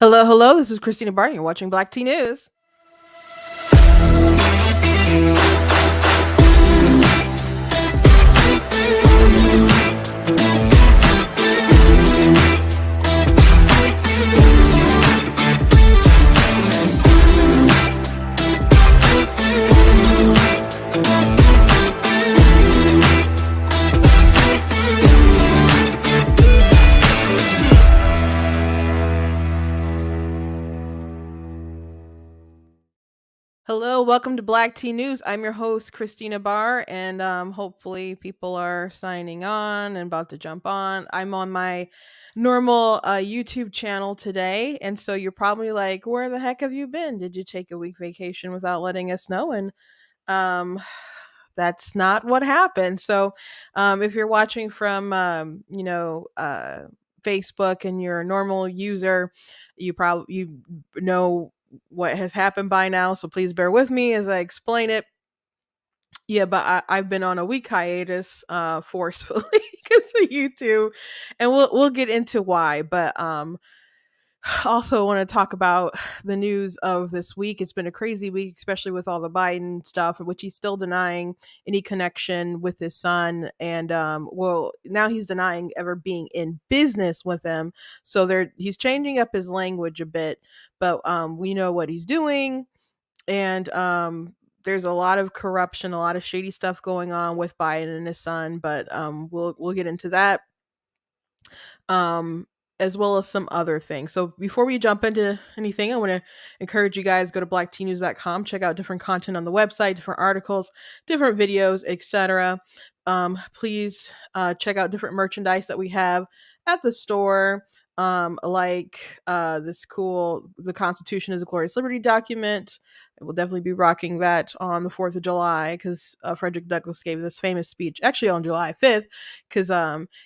Hello, hello. This is Christina Barr. You're watching Black Tea News. Hello, welcome to Black Tea News. I'm your host, Christina Barr, and hopefully people are signing on and about to jump on. I'm on my normal YouTube channel today, and so you're probably like, "Where the heck have you been? Did you take a week vacation without letting us know?" And um, that's not what happened. So, if you're watching from Facebook and you're a normal user, you know what has happened by now. So please bear with me as I explain it. Yeah, but I've been on a week hiatus, forcefully because of YouTube, and we'll get into why. But also want to talk about the news of this week. It's been a crazy week, especially with all the Biden stuff, which he's still denying any connection with his son. And well, now he's denying ever being in business with him. So he's changing up his language a bit, but we know what he's doing. And there's a lot of corruption, a lot of shady stuff going on with Biden and his son, but we'll get into that, um, as well as some other things. So before we jump into anything, I want to encourage you guys go to blacktnews.com, check out different content on the website, different articles, different videos, etc. Please check out different merchandise that we have at the store. Like this cool "The Constitution is a Glorious Liberty" document. I will definitely be rocking that on the 4th of July because Frederick Douglass gave this famous speech, actually on July 5th. Because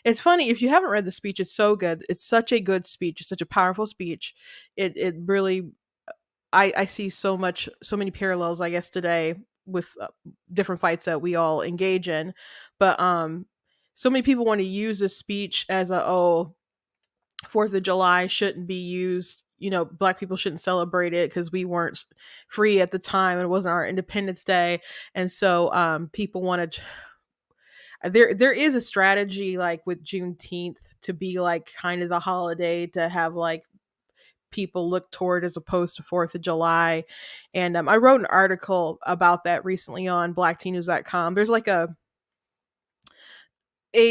it's funny, if you haven't read the speech, it's so good. It's such a good speech. It's such a powerful speech. It really, I see so many parallels, I guess, today with different fights that we all engage in. But so many people want to use this speech as a, oh, 4th of July shouldn't be used. Black people shouldn't celebrate it because we weren't free at the time. It wasn't our Independence Day. And so people wanted, there is a strategy like with Juneteenth to be like kind of the holiday to have like people look toward as opposed to 4th of July. And I wrote an article about that recently on blacktnews.com. There's like a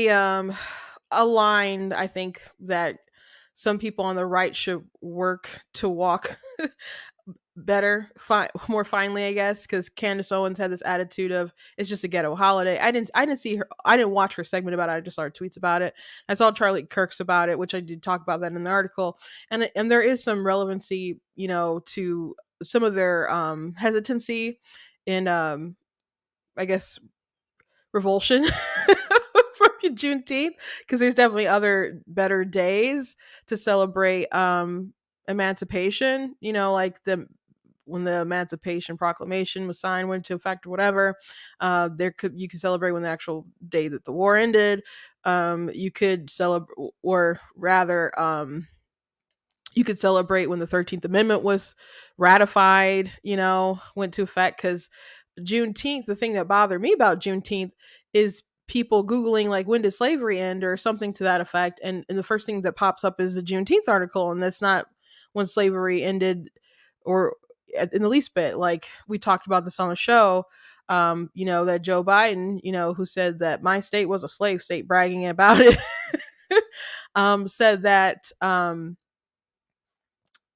um a line, I think, that some people on the right should work to walk better, more finely, I guess, because Candace Owens had this attitude of it's just a ghetto holiday. I didn't see her. I didn't watch her segment about it. I just saw her tweets about it. I saw Charlie Kirk's about it, which I did talk about that in the article. And there is some relevancy, to some of their hesitancy in, I guess, revulsion from Juneteenth, because there's definitely other better days to celebrate emancipation. Like the when the Emancipation Proclamation was signed, went into effect, or whatever. You could celebrate when the actual day that the war ended. You could celebrate, or rather, you could celebrate when the 13th Amendment was ratified. Went to effect, because Juneteenth, the thing that bothered me about Juneteenth is people Googling, like, when did slavery end or something to that effect. And the first thing that pops up is the Juneteenth article. And that's not when slavery ended, or in the least bit. Like, we talked about this on the show, that Joe Biden, who said that my state was a slave state, bragging about it, said that,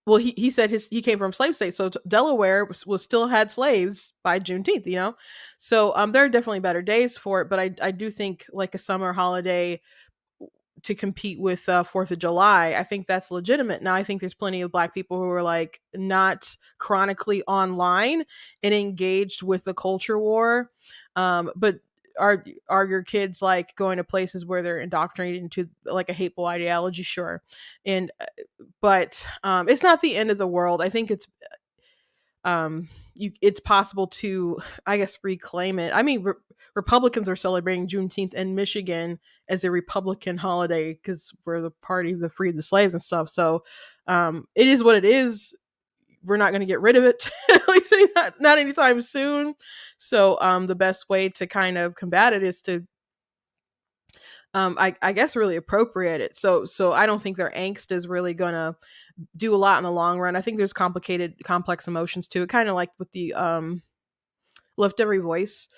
well, he said he came from slave states, so Delaware was still had slaves by Juneteenth. So there are definitely better days for it, but I do think like a summer holiday to compete with 4th of July, I think that's legitimate. Now, I think there's plenty of Black people who are like not chronically online and engaged with the culture war, but are your kids like going to places where they're indoctrinated into like a hateful ideology? Sure. And but it's not the end of the world. I think it's possible to, I guess, reclaim it. I mean, Republicans are celebrating Juneteenth in Michigan as a Republican holiday because we're the party that freed the slaves and stuff. So it is what it is. We're not going to get rid of it, at least not anytime soon. So the best way to kind of combat it is to I guess really appropriate it. So I don't think their angst is really gonna do a lot in the long run. I think there's complex emotions too. Kind of like with the Lift Every Voice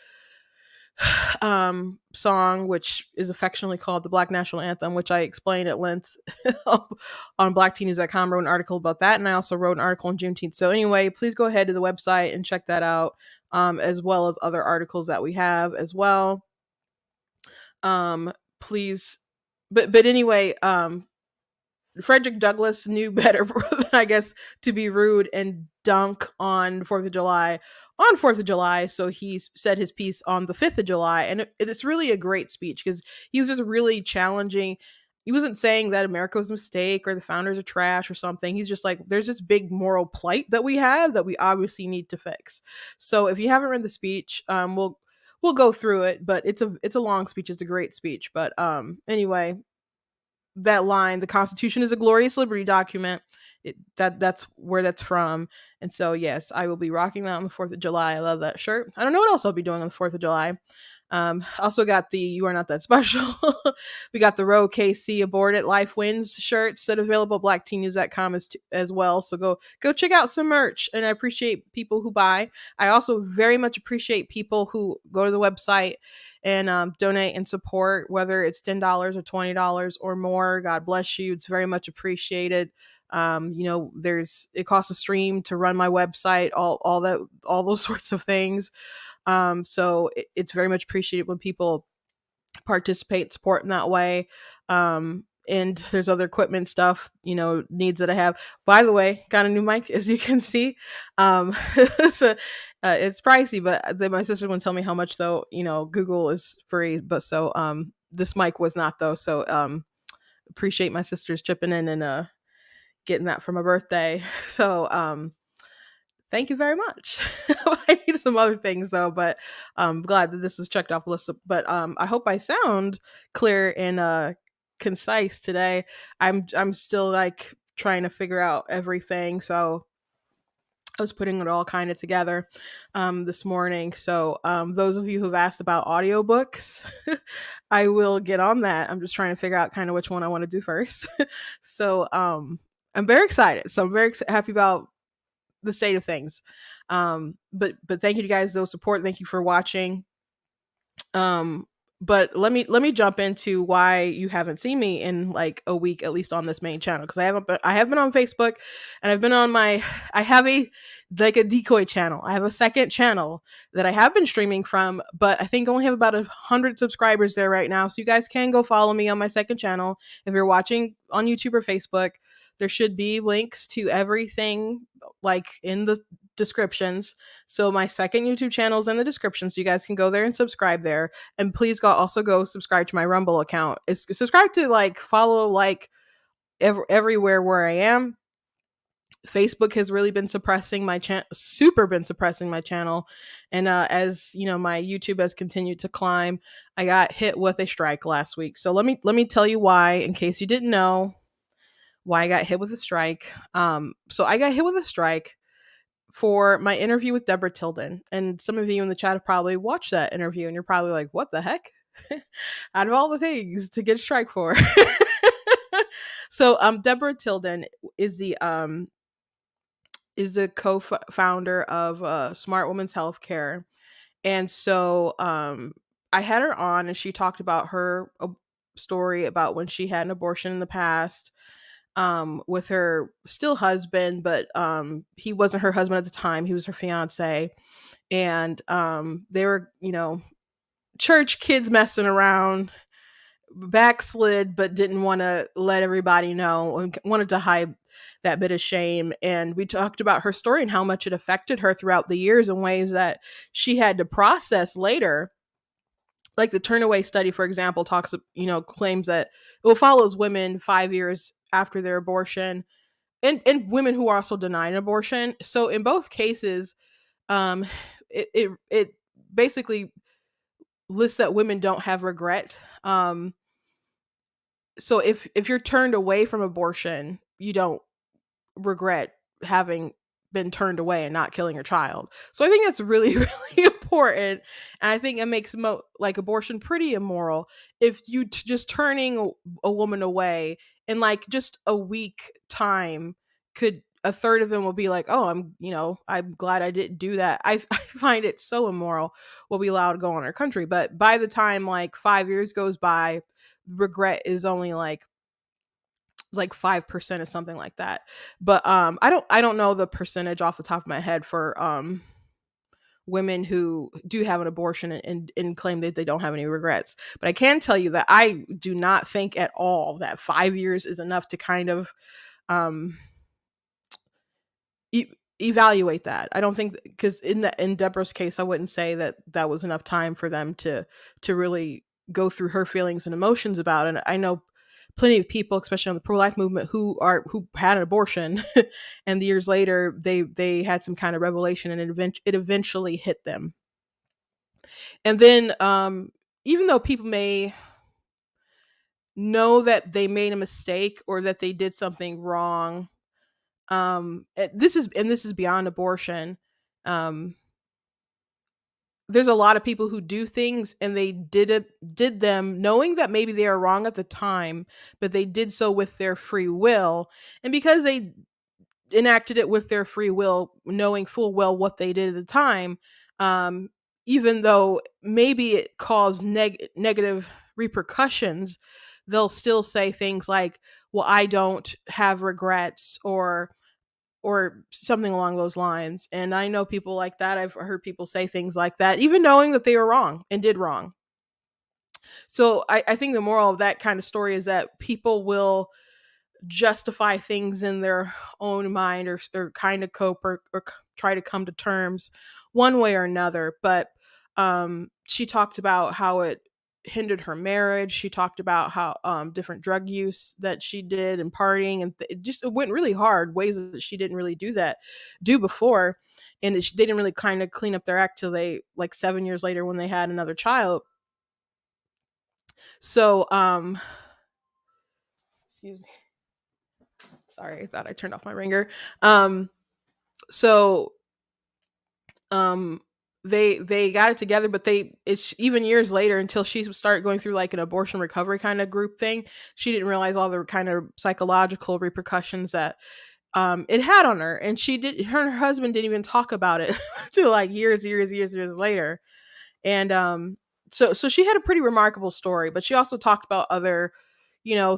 song, which is affectionately called the Black National Anthem, which I explained at length on blacktnews.com. Wrote an article about that, and I also wrote an article on Juneteenth. So anyway, please go ahead to the website and check that out, as well as other articles that we have as well. Please, but anyway, Frederick Douglass knew better than I guess to be rude and dunk on 4th of July on 4th of July. So he said his piece on the 5th of July. And it's really a great speech because he was just really challenging. He wasn't saying that America was a mistake or the founders are trash or something. He's just like, there's this big moral plight that we have that we obviously need to fix. So if you haven't read the speech, we'll go through it, but it's a long speech. It's a great speech. But anyway, that line, the Constitution is a glorious liberty document. That's where that's from. And so yes, I will be rocking that on the 4th of July. I love that shirt. I don't know what else I'll be doing on the 4th of July. Also got the You Are Not That Special. We got the Row KC Abort It Life Wins shirts that are available at blacktnews.com as well. So go check out some merch. And I appreciate people who buy. I also very much appreciate people who go to the website and donate and support, whether it's $10 or $20 or more. God bless you. It's very much appreciated. It costs a stream to run my website, all those sorts of things. So it's very much appreciated when people participate, support in that way. And there's other equipment stuff, needs that I have. By the way, got a new mic, as you can see. So, it's pricey, but my sister wouldn't tell me how much though. Google is free, but so this mic was not though. So appreciate my sisters chipping in and getting that for my birthday. So thank you very much. I need some other things though, but I'm glad that this was checked off the list. But I hope I sound clear and concise today. I'm still like trying to figure out everything, so I was putting it all kind of together this morning. So those of you who've asked about audiobooks, I will get on that. I'm just trying to figure out kind of which one I want to do first. So I'm very excited. So I'm very happy about the state of things. But thank you to guys, those support. Thank you for watching. But let me jump into why you haven't seen me in like a week, at least on this main channel, because I have been on Facebook, and I've been on I have a decoy channel. I have a second channel that I have been streaming from, but I think I only have about 100 subscribers there right now. So you guys can go follow me on my second channel. If you're watching on YouTube or Facebook, there should be links to everything like in the descriptions. So my second YouTube channel is in the description, so you guys can go there and subscribe there. And please also go subscribe to my Rumble account. Subscribe to follow everywhere where I am. Facebook has really been suppressing my channel, and as you know, my YouTube has continued to climb. I got hit with a strike last week, so let me tell you why, in case you didn't know why I got hit with a strike. So I got hit with a strike for my interview with Deborah Tilden. And some of you in the chat have probably watched that interview, and you're probably like, what the heck? Out of all the things to get a strike for. So Deborah Tilden is the co-founder of Smart Women's Healthcare. And so I had her on, and she talked about her story about when she had an abortion in the past, with her still husband, but he wasn't her husband at the time. He was her fiance. And they were, church kids messing around, backslid, but didn't want to let everybody know and wanted to hide that bit of shame. And we talked about her story and how much it affected her throughout the years in ways that she had to process later. Like the Turnaway study, for example, claims that it follows women 5 years after their abortion, and women who are also denied abortion. So in both cases, it basically lists that women don't have regret. So if you're turned away from abortion, you don't regret having been turned away and not killing your child. So I think that's really really important, and I think it makes like abortion pretty immoral if you just turning a woman away in like just a week time could a third of them will be like, oh, I'm glad I didn't do that. I find it so immoral what we allow to go on in our country. But by the time like 5 years goes by, regret is only like 5% or something like that. But I don't know the percentage off the top of my head for women who do have an abortion and claim that they don't have any regrets. But I can tell you that I do not think at all that 5 years is enough to kind of um evaluate that. I don't think, because in Deborah's case, I wouldn't say that that was enough time for them to really go through her feelings and emotions about it. And I know plenty of people, especially on the pro life movement, who had an abortion, and years later they had some kind of revelation, and it eventually hit them. And then even though people may know that they made a mistake or that they did something wrong, this is beyond abortion. um there's a lot of people who do things and they did them knowing that maybe they are wrong at the time, but they did so with their free will. And because they enacted it with their free will, knowing full well what they did at the time, um even though maybe it caused negative repercussions, they'll still say things like, well, I don't have regrets, or something along those lines. And I know people like that. I've heard people say things like that, even knowing that they were wrong and did wrong. So I think the moral of that kind of story is that people will justify things in their own mind, or kind of cope, or try to come to terms one way or another. But she talked about how it hindered her marriage. She talked about how different drug use that she did, and partying, and it went really hard ways that she didn't really do before. And they didn't really kind of clean up their act till they, like, 7 years later, when they had another child. So excuse me, sorry, I thought I turned off my ringer. um so um they got it together, but it's even years later, until she started going through like an abortion recovery kind of group thing, she didn't realize all the kind of psychological repercussions that it had on her. And her husband didn't even talk about it till like years later. And so she had a pretty remarkable story, but she also talked about other,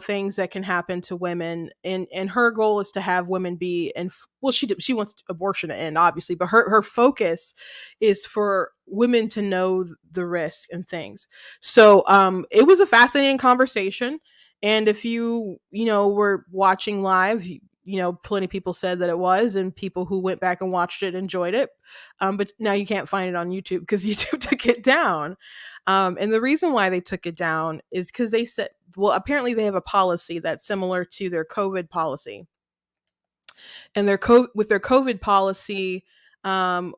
things that can happen to women. And her goal is to have women be, and well, she wants abortion to end, obviously, but her focus is for women to know the risks and things. So it was a fascinating conversation. And if were watching live, plenty of people said that it was, and people who went back and watched it enjoyed it. But now you can't find it on YouTube because YouTube took it down. And the reason why they took it down is because they said, well, apparently they have a policy that's similar to their COVID policy. And with their COVID policy, um,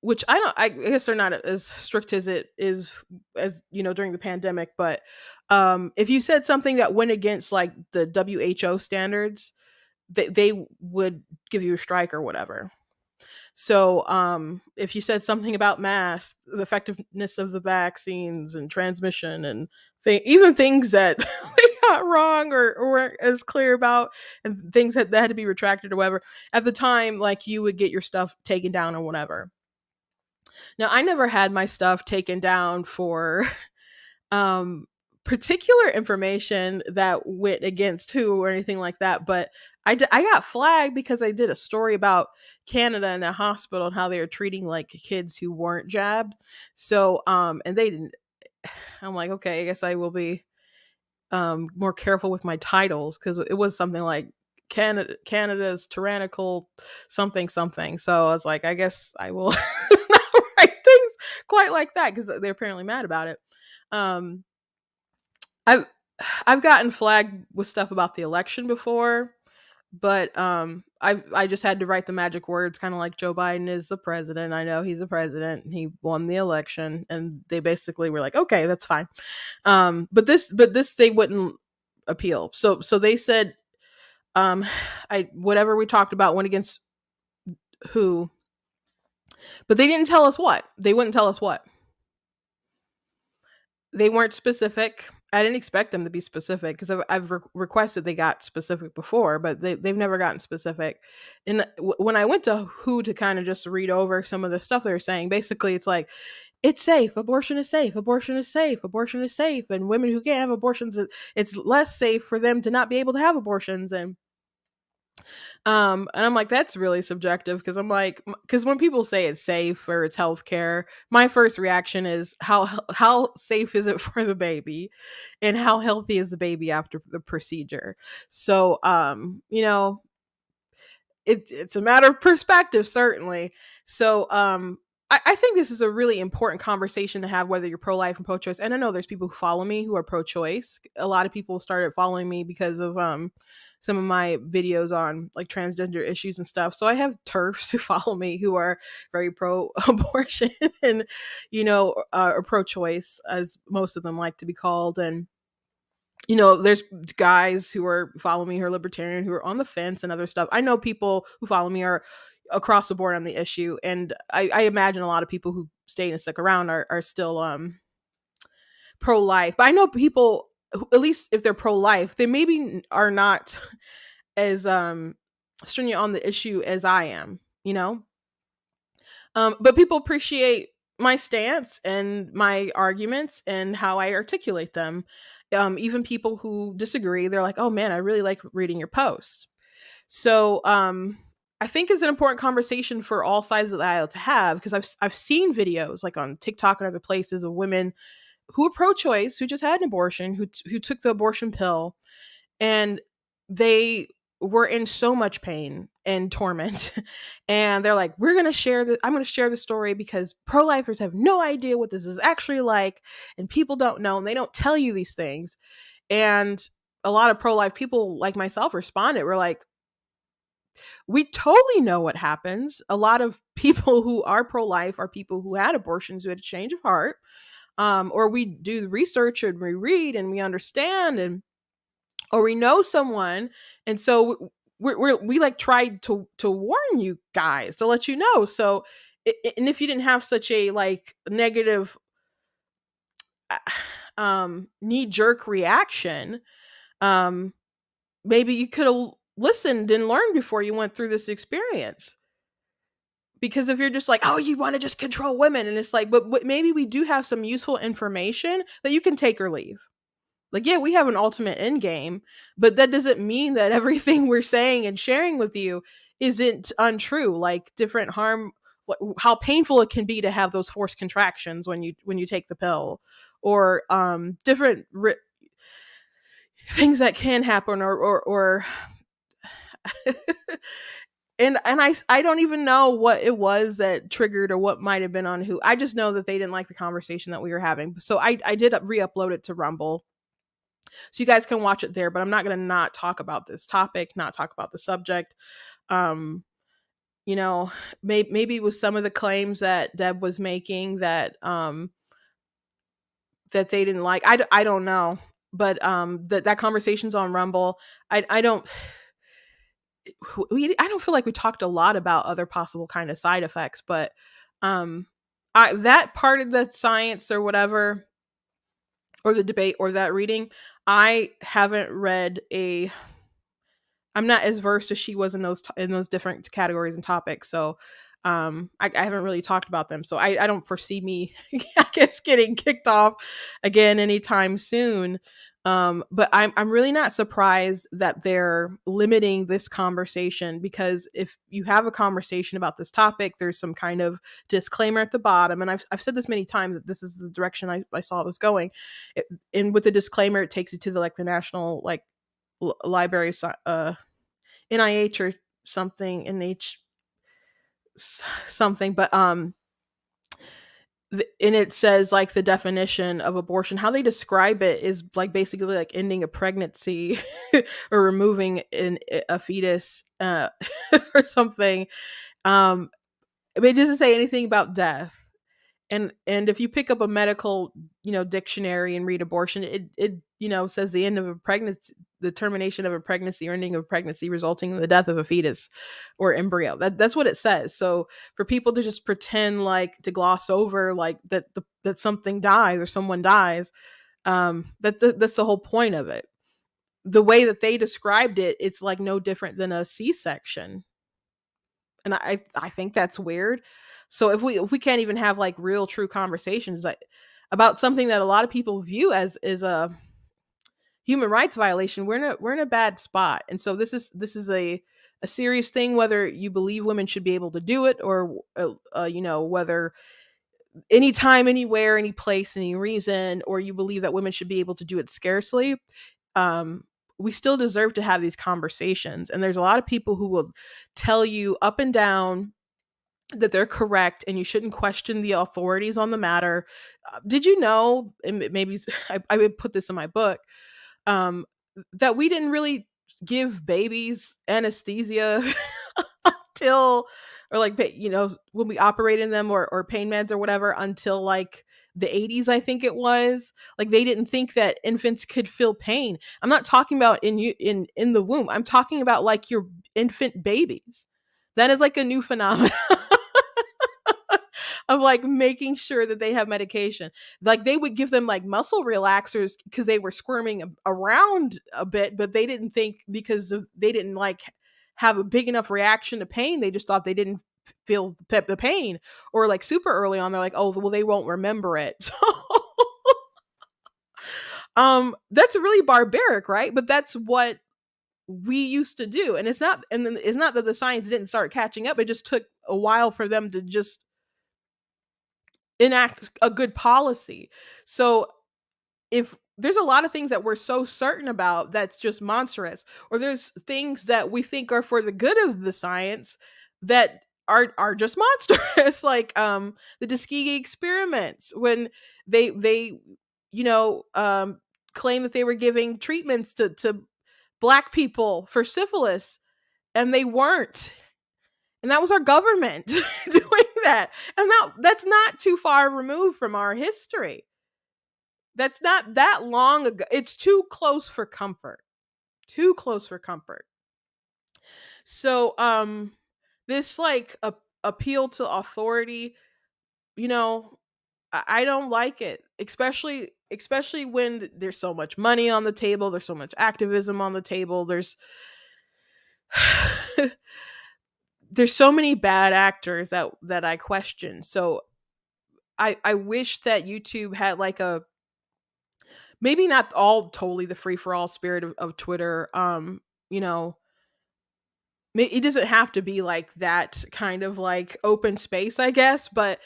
which I guess they're not as strict as it is, as during the pandemic. But if you said something that went against like the WHO standards, they would give you a strike or whatever. So, if you said something about masks, the effectiveness of the vaccines and transmission, and even things that they got wrong, or weren't as clear about, and things that had to be retracted or whatever, at the time, like, you would get your stuff taken down or whatever. Now, I never had my stuff taken down for um particular information that went against who or anything like that. But I got flagged because I did a story about Canada and a hospital and how they were treating like kids who weren't jabbed. So and they didn't. I'm like, okay, I guess I will be more careful with my titles, because it was something like Canada's tyrannical something something. So I was like, I guess I will not write things quite like that, because they're apparently mad about it. um I've I've gotten flagged with stuff about the election before. But I just had to write the magic words, kind of like Joe Biden is the president. I know he's the president. He won the election, and they basically were like, okay, that's fine. But this they wouldn't appeal. So they said, um, I whatever we talked about went against who, but they didn't tell us what. They wouldn't tell us what. They weren't specific. I didn't expect them to be specific because I've requested they got specific before, but they've never gotten specific. And when I went to who to kind of just read over some of the stuff they were saying, basically it's like, it's safe, abortion is safe, abortion is safe, abortion is safe, and women who can't have abortions, it's less safe for them to not be able to have abortions. And I'm like, that's really subjective because I'm like, because when people say it's safe or it's healthcare, my first reaction is how safe is it for the baby, and how healthy is the baby after the procedure. So, it's a matter of perspective, certainly. So, I think this is a really important conversation to have, whether you're pro-life and pro-choice. And I know there's people who follow me who are pro-choice. A lot of people started following me because of some of my videos on like transgender issues and stuff. So I have turfs who follow me who are very pro-abortion and or pro-choice, as most of them like to be called. And there's guys who are following me who are libertarian, who are on the fence and other stuff. I know people who follow me are across the board on the issue, and I imagine a lot of people who stay and stick around are still pro-life. But I know people who, at least if they're pro-life, they maybe are not as stringent on the issue as I am. But people appreciate my stance and my arguments and how I articulate them. Even people who disagree, they're like, "Oh man, I really like reading your posts." So, I think it's an important conversation for all sides of the aisle to have, because I've seen videos like on TikTok and other places of women who are pro-choice, who just had an abortion, who took the abortion pill, and they were in so much pain and torment. And they're like, we're going to share the I'm going to share the story because pro-lifers have no idea what this is actually like, and people don't know, and they don't tell you these things. And a lot of pro-life people like myself responded. We're like, we totally know what happens. A lot of people who are pro-life are people who had abortions, who had a change of heart, or we do the research and we read and we understand, and or we know someone. And so we like tried to warn you guys, to let you know. So and if you didn't have such a like negative knee jerk reaction, um maybe you could have listened and learned before you went through this experience. Because if you're just like, oh, you want to just control women, and it's like, but maybe we do have some useful information that you can take or leave. Like, yeah, we have an ultimate end game, but that doesn't mean that everything we're saying and sharing with you isn't untrue. Like different harm, how painful it can be to have those forced contractions when you take the pill, or different things that can happen, or and I don't even know what it was that triggered or what might have been on who. I just know that they didn't like the conversation that we were having. So I did re-upload it to Rumble, so you guys can watch it there. But I'm not going to not talk about this topic, not talk about the subject. Um, maybe with some of the claims that Deb was making that they didn't like. I don't know, but that conversation's on Rumble. I don't. I don't feel like we talked a lot about other possible kind of side effects, but um that part of the science or whatever, or the debate or that reading, I haven't read a I'm not as versed as she was in those different categories and topics. So I haven't really talked about them. So I don't foresee me I guess getting kicked off again anytime soon. But I'm really not surprised that they're limiting this conversation, because if you have a conversation about this topic, there's some kind of disclaimer at the bottom. And I've said this many times that this is the direction I saw it was going. And with the disclaimer, it takes you to the national library, NIH or something, NH something. But and it says like the definition of abortion, how they describe it is like basically like ending a pregnancy or removing a fetus or something. But it doesn't say anything about death. And if you pick up a medical, dictionary and read abortion, it says the end of a pregnancy, the termination of a pregnancy or ending of a pregnancy resulting in the death of a fetus or embryo. That's what it says. So for people to just pretend like to gloss over like that something dies or someone dies, that's the whole point of it. The way that they described it, it's like no different than a C-section, and I think that's weird. So if we can't even have like real true conversations like about something that a lot of people view as is a human rights violation, we're in a bad spot. And so this is a serious thing, whether you believe women should be able to do it, or whether anytime, anywhere, any place, any reason, or you believe that women should be able to do it scarcely. um we still deserve to have these conversations, and there's a lot of people who will tell you up and down that they're correct and you shouldn't question the authorities on the matter. Did you know, and maybe I would put this in my book, um, that we didn't really give babies anesthesia until, or like, when we operated them, or pain meds or whatever, until like the 80s, I think it was. Like they didn't think that infants could feel pain. I'm not talking about in the womb. I'm talking about like your infant babies. That is like a new phenomenon of like making sure that they have medication. Like they would give them like muscle relaxers because they were squirming around a bit, but they didn't think, they didn't like have a big enough reaction to pain. They just thought they didn't feel the pain. Or like super early on, they're like, oh, well, they won't remember it. So that's really barbaric, right? But that's what we used to do. And it's not that the science didn't start catching up. It just took a while for them to just enact a good policy. So if there's a lot of things that we're so certain about that's just monstrous, or there's things that we think are for the good of the science that are just monstrous, like the Tuskegee experiments, when they claim that they were giving treatments to black people for syphilis, and they weren't. And that was our government doing that. And that's not too far removed from our history. That's not that long ago. It's too close for comfort. Too close for comfort. So this like appeal to authority, you know, I don't like it. Especially when there's so much money on the table, there's so much activism on the table, there's there's so many bad actors that I question. So I wish that YouTube had like a, maybe not all totally the free for all spirit of Twitter. You know, it doesn't have to be like that kind of like open space, I guess, but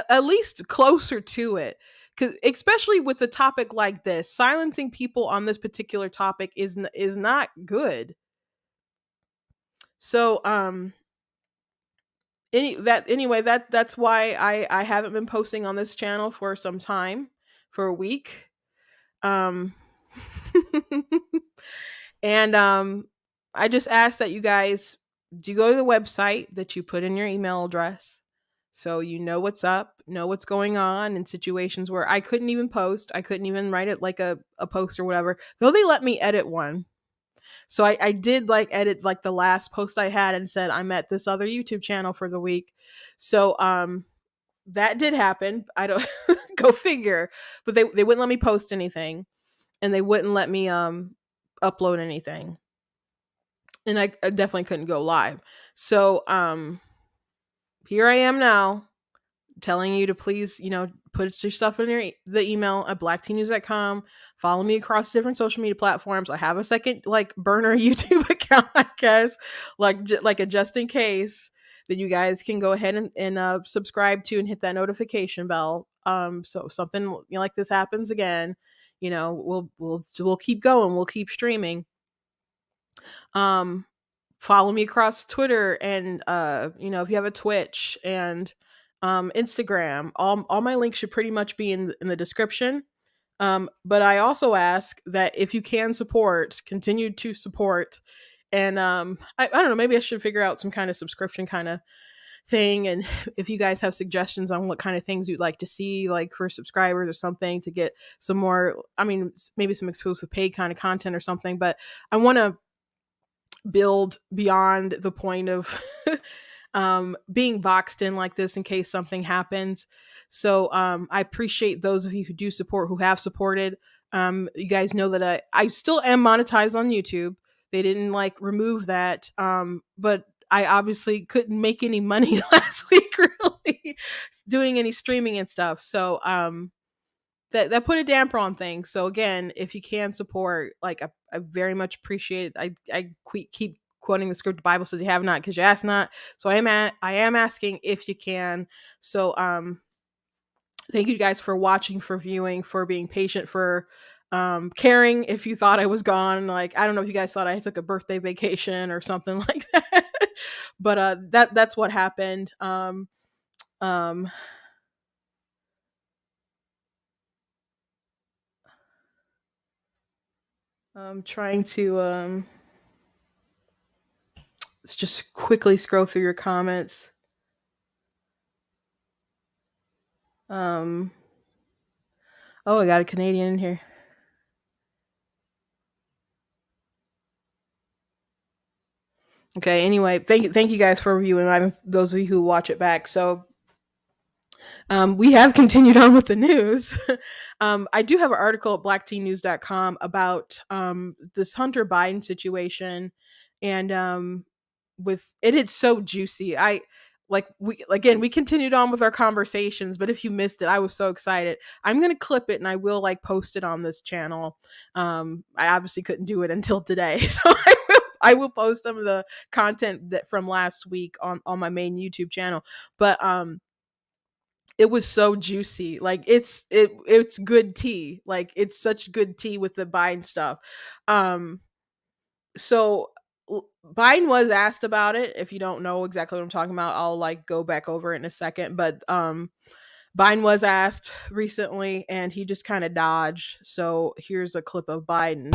at least closer to it. Because especially with a topic like this, silencing people on this particular topic is not good. So anyway, that's why I haven't been posting on this channel for some time, for a week. Um and I just ask that you guys do go to the website, that you put in your email address, so you know what's up, know what's going on in situations where I couldn't even post. I couldn't even write it like a post or whatever, though they let me edit one. So I did like edit like the last post I had and said I'm at this other YouTube channel for the week. So that did happen. I don't go figure. But they wouldn't let me post anything, and they wouldn't let me upload anything. And I definitely couldn't go live. So here I am now, telling you to please, put your stuff in the email at blackteennews.com. Follow me across different social media platforms. I have a second like burner YouTube account, I guess, like a just in case, that you guys can go ahead and subscribe to and hit that notification bell. So if something like this happens again, we'll keep going. We'll keep streaming. Follow me across Twitter, and if you have a Twitch, and Instagram. All my links should pretty much be in the description. But I also ask that if you can support, continue to support. And I don't know, maybe I should figure out some kind of subscription kind of thing. And if you guys have suggestions on what kind of things you'd like to see, like for subscribers or something, to get some more, I mean, maybe some exclusive paid kind of content or something. But I want to build beyond the point of being boxed in like this in case something happens. So I appreciate those of you who do support, who have supported. You guys know that I still am monetized on YouTube. They didn't like remove that. But I obviously couldn't make any money last week, really, doing any streaming and stuff. So that put a damper on things. So again, if you can support, like I very much appreciate it. Keep quoting the script. The Bible says you have not because you ask not. So I am asking if you can. So thank you guys for watching, for viewing, for being patient, for caring if you thought I was gone. Like, I don't know if you guys thought I took a birthday vacation or something like that. But that's what happened. Um I'm trying to let's just quickly scroll through your comments. Um oh, I got a Canadian in here. Okay, anyway, thank you guys for reviewing. Those of you who watch it back. So we have continued on with the news. I do have an article at blackteennews.com about this Hunter Biden situation, and with it, it's so juicy. I like we continued on with our conversations, but if you missed it, I was so excited. I'm gonna clip it and I will like post it on this channel. I obviously couldn't do it until today, so I will post some of the content that from last week on my main YouTube channel. But it was so juicy. Like it's good tea. Like it's such good tea with the Biden stuff. Um so Biden was asked about it. If you don't know exactly what I'm talking about, I'll like go back over it in a second. But Biden was asked recently and he just kind of dodged. So here's a clip of Biden.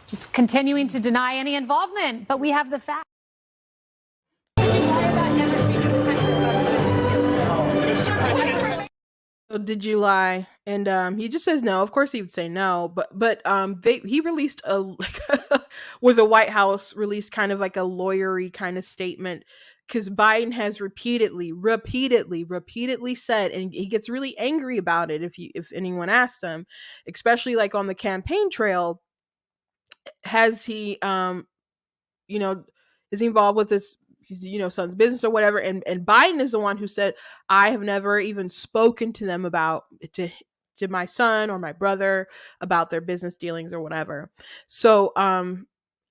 Just continuing to deny any involvement, but we have the facts. So did you lie? And he just says no. Of course he would say no, but he released a like where the White House released kind of like a lawyery kind of statement, because Biden has repeatedly said, and he gets really angry about it if anyone asks him, especially like on the campaign trail. Has he you know, is he involved with his son's business or whatever? And Biden is the one who said, I have never even spoken to them about to my son or my brother about their business dealings or whatever. So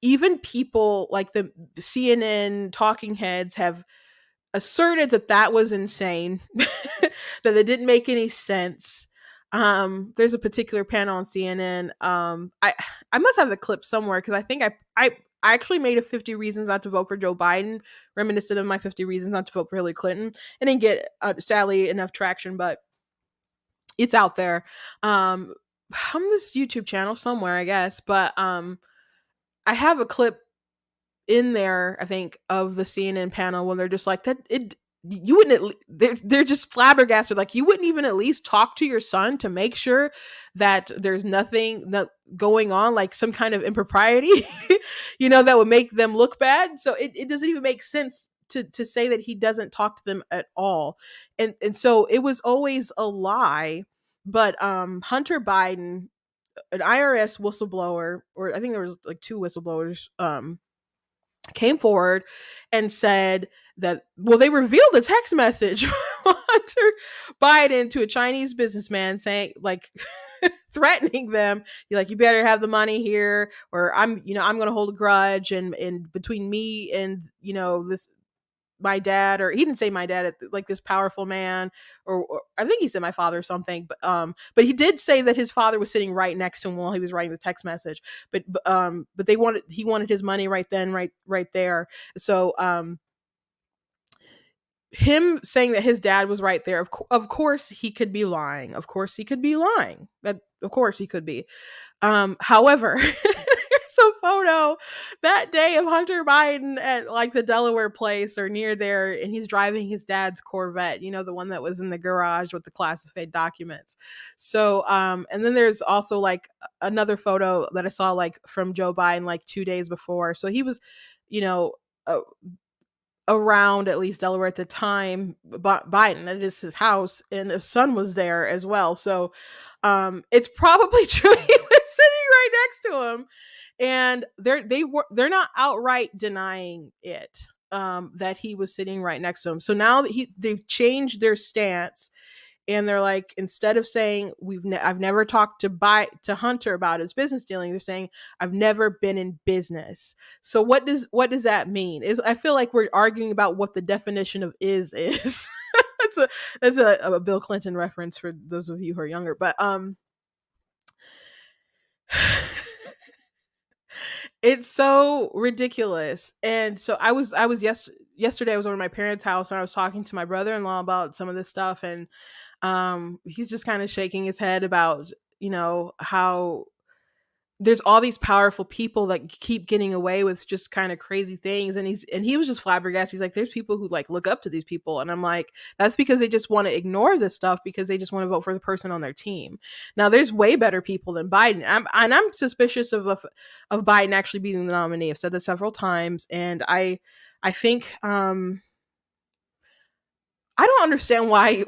even people like the CNN talking heads have asserted that that was insane, that it didn't make any sense. There's a particular panel on CNN. I must have the clip somewhere because I think I actually made a 50 reasons not to vote for Joe Biden, reminiscent of my 50 reasons not to vote for Hillary Clinton. It didn't get sadly enough traction, but it's out there. On this YouTube channel somewhere, I guess. But I have a clip in there, I think, of the CNN panel when they're just like that. You wouldn't. They're just flabbergasted. Like, you wouldn't even at least talk to your son to make sure that there's nothing that going on, like some kind of impropriety, that would make them look bad. So it doesn't even make sense to say that he doesn't talk to them at all. And so it was always a lie. But Hunter Biden, an IRS whistleblower, or I think there was like two whistleblowers, came forward and said that, well, they revealed a text message from Hunter Biden to a Chinese businessman saying, like, threatening them, like, you better have the money here, or I'm going to hold a grudge, and between me and this my dad, or he didn't say my dad, like this powerful man, or I think he said my father or something, but he did say that his father was sitting right next to him while he was writing the text message. But he wanted his money right then, right there. So him saying that his dad was right there, of course he could be lying. Of course he could be lying. That of course he could be. However, there's a photo that day of Hunter Biden at like the Delaware place or near there, and he's driving his dad's Corvette, the one that was in the garage with the classified documents. So, and then there's also like another photo that I saw like from Joe Biden like 2 days before. So he was, you know, uh, around at least Delaware at the time. Biden, that is his house, and his son was there as well. So, it's probably true he was sitting right next to him, and they're not outright denying it, that he was sitting right next to him. So now that they've changed their stance, and they're like, instead of saying I've never talked to Hunter about his business dealing, they're saying I've never been in business. So what does that mean? Is I feel like we're arguing about what the definition of is. that's a Bill Clinton reference for those of you who are younger, but it's so ridiculous. And so yesterday I was over at my parents' house, and I was talking to my brother-in-law about some of this stuff, and he's just kind of shaking his head about, how there's all these powerful people that keep getting away with just kind of crazy things. And he was just flabbergasted. He's like, there's people who like look up to these people. And I'm like, that's because they just want to ignore this stuff because they just want to vote for the person on their team. Now there's way better people than Biden. I'm suspicious of Biden actually being the nominee. I've said that several times. And I think, I don't understand why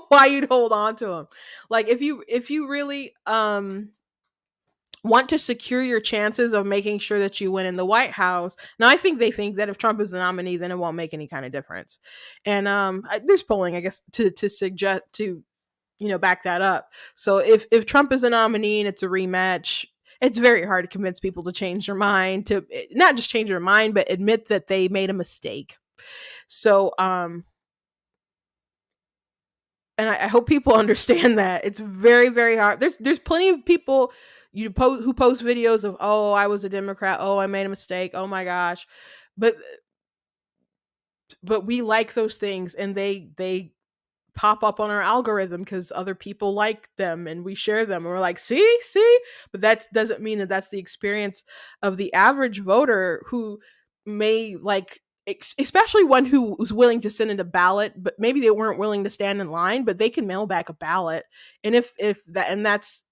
why you'd hold on to him. Like if you really want to secure your chances of making sure that you win in the White House. Now, I think they think that if Trump is the nominee, then it won't make any kind of difference. And there's polling, I guess, to suggest to back that up. So if Trump is the nominee and it's a rematch, it's very hard to convince people to change their mind, to not just change their mind, but admit that they made a mistake. So and I hope people understand that it's very, very hard. There's plenty of people who post videos of, oh, I was a Democrat, oh, I made a mistake, oh my gosh, but we like those things, and they pop up on our algorithm because other people like them and we share them, and we're like, see, but that doesn't mean that that's the experience of the average voter who may like, especially one who was willing to send in a ballot, but maybe they weren't willing to stand in line, but they can mail back a ballot. And if that's